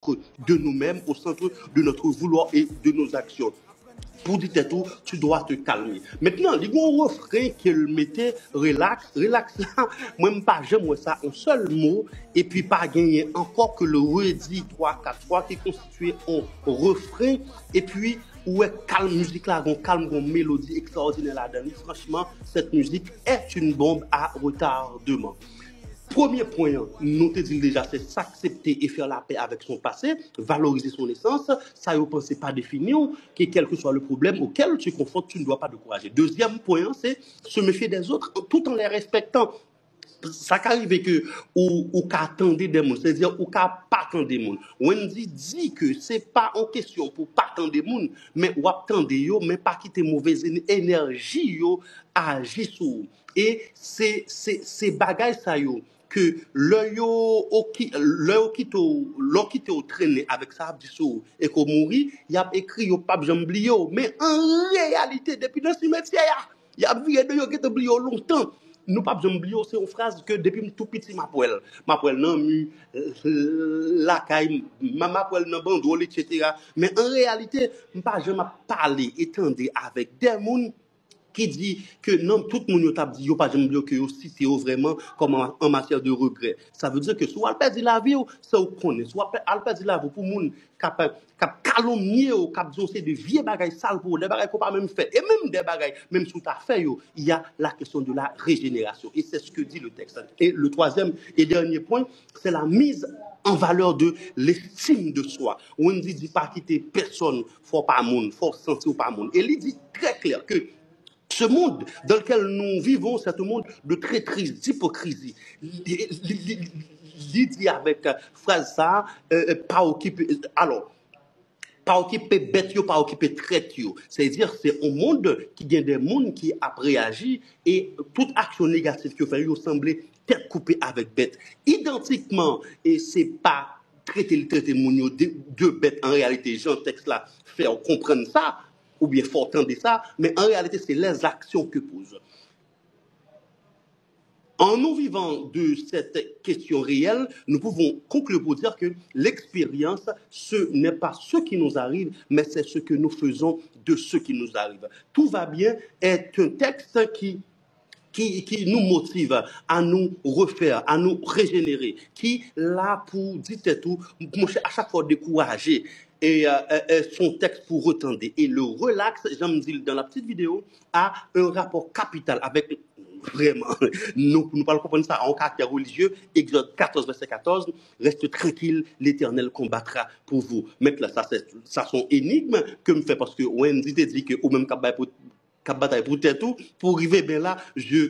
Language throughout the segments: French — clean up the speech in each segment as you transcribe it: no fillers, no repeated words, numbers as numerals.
de nous-mêmes, au centre de notre vouloir et de nos actions. Pour dire tout, tu dois te calmer. Maintenant, les gros refrain qu'elle mettait, relax, relax là, moi, pas j'aime ça, un seul mot, et puis pas gagner encore que le redit 3, 4 fois qui constituait un refrain, et puis, ouais, calme musique là, on calme, une mélodie extraordinaire là-dedans. Franchement, cette musique est une bombe à retardement. Premier point, nous te disons déjà, c'est s'accepter et faire la paix avec son passé, valoriser son essence. Ça, vous ne pensez pas définir que quel que soit le problème auquel tu confrontes, tu ne dois pas te décourager. Deuxième point, c'est se méfier des autres tout en les respectant. Ça qu'arrive que ou qu'attendez des gens, c'est-à-dire ou qu'à pas attendre des gens. Wendy dit que c'est pas en question pour pas attendre des gens, mais ou attendre yo, mais pas quitter mauvaise énergie yo agir sur. Et c'est bagaille ça yo que le qui te traîner avec ça dit so et qu'on mourit, il a écrit yo pas jambe yo, mais en réalité depuis dans ce cimetière, il a vu de yo qui te oublié longtemps. Nous pas besoin oublier c'est une phrase que depuis tout petit m'appelle nan mu la caille m'appelle nan bandole etc. Mais en réalité pas jamais parler étendre avec des gens qui dit que non, tout le monde a dit, yo pas jamais que yo cité vraiment comme en matière de regret. Ça veut dire que soit elle perd la vie, ça vous connaît, soit elle perd la vie pour monde cap calomnier ou cap dire c'est de vieux bagages sales pour des bagages qu'on pas même fait et même des bagages même sous ta fait il y a la question de la régénération et c'est ce que dit le texte. Et le troisième et dernier point, c'est la mise en valeur de l'estime de soi. On dit pas quitter personne, faut pas monde, faut sentir pas monde. Et il dit très clair que ce monde dans lequel nous vivons, c'est un monde de traîtrise, d'hypocrisie. Il dit avec phrase ça, pas occupé. Alors, pas occupé bête, pas occupé traite. C'est-à-dire, c'est un monde qui gagne des mondes qui a réagi et toute action négative que fait, il semblait tête coupée avec bête. Identiquement, et c'est pas traiter mon de bête en réalité. Jean texte là, faire comprendre ça ou bien faut entendre ça, mais en réalité, c'est les actions que pose. En nous vivant de cette question réelle, nous pouvons conclure pour dire que l'expérience, ce n'est pas ce qui nous arrive, mais c'est ce que nous faisons de ce qui nous arrive. Tout va bien est un texte qui nous motive à nous refaire, à nous régénérer, qui là pour dire tout, à chaque fois décourager et son texte pour retendre. Et le relax, j'aime dire dans la petite vidéo, a un rapport capital avec vraiment, nous parlons comprendre ça en caractère religieux, Exode 14, verset 14, reste tranquille, l'Éternel combattra pour vous. Maintenant, ça sont énigmes que me fait parce que Wendy te dit que ou même bataille pour tout, pour arriver bien là, je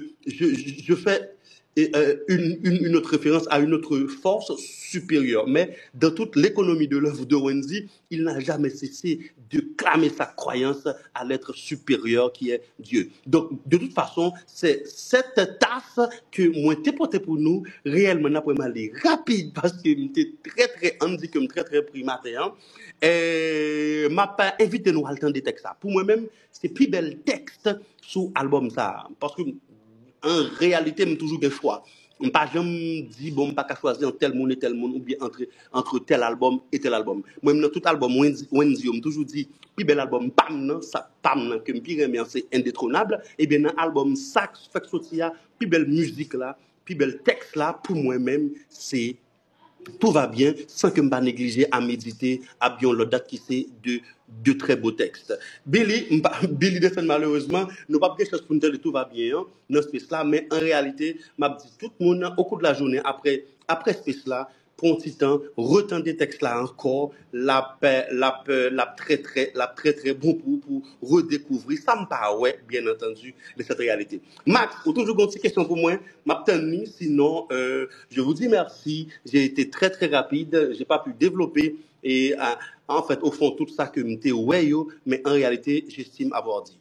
fais une autre référence à une autre force supérieure. Mais dans toute l'économie de l'œuvre de Wendy, il n'a jamais cessé de clamer sa croyance à l'être supérieur qui est Dieu. Donc, de toute façon, c'est cette tasse que moi t'ai porté pour nous, réellement, n'a pas aller rapide parce que j'étais très, handicapé, très pris matin. Et m'a pas invité nous à attendre des textes. Pour moi-même, c'est plus bel texte sous album ça. Parce que en réalité, j'ai toujours des choix. Je ne pas jamais dit bon, pas qu'à choisir tel monde et tel monde ou bien entre tel album et tel album. Moi, dans tout album, Wendy, j'ai toujours dit, puis bel album, pam, ça, pam, que me c'est indétrônable. Et bien, dans l'album, ça, fait sortir, puis belle musique là, puis bel texte là, pour moi-même, c'est tout va bien sans que je ne néglige à méditer à bien l'autre date qui c'est de très beaux textes. Billy descend malheureusement, nous pas quelque chose pour nous dire que tout va bien dans ce space là, mais en réalité, m'a dit tout le monde au cours de la journée après ce space là, prend un petit temps, retend des textes là encore, la très bon pour redécouvrir. Ça me paraît, bien entendu, de cette réalité. Max, ou toujours une petite question pour moi, m'abtenir, sinon, je vous dis merci. J'ai été très rapide, j'ai pas pu développer et en fait, au fond, tout ça que m'était ouais, mais en réalité, j'estime avoir dit.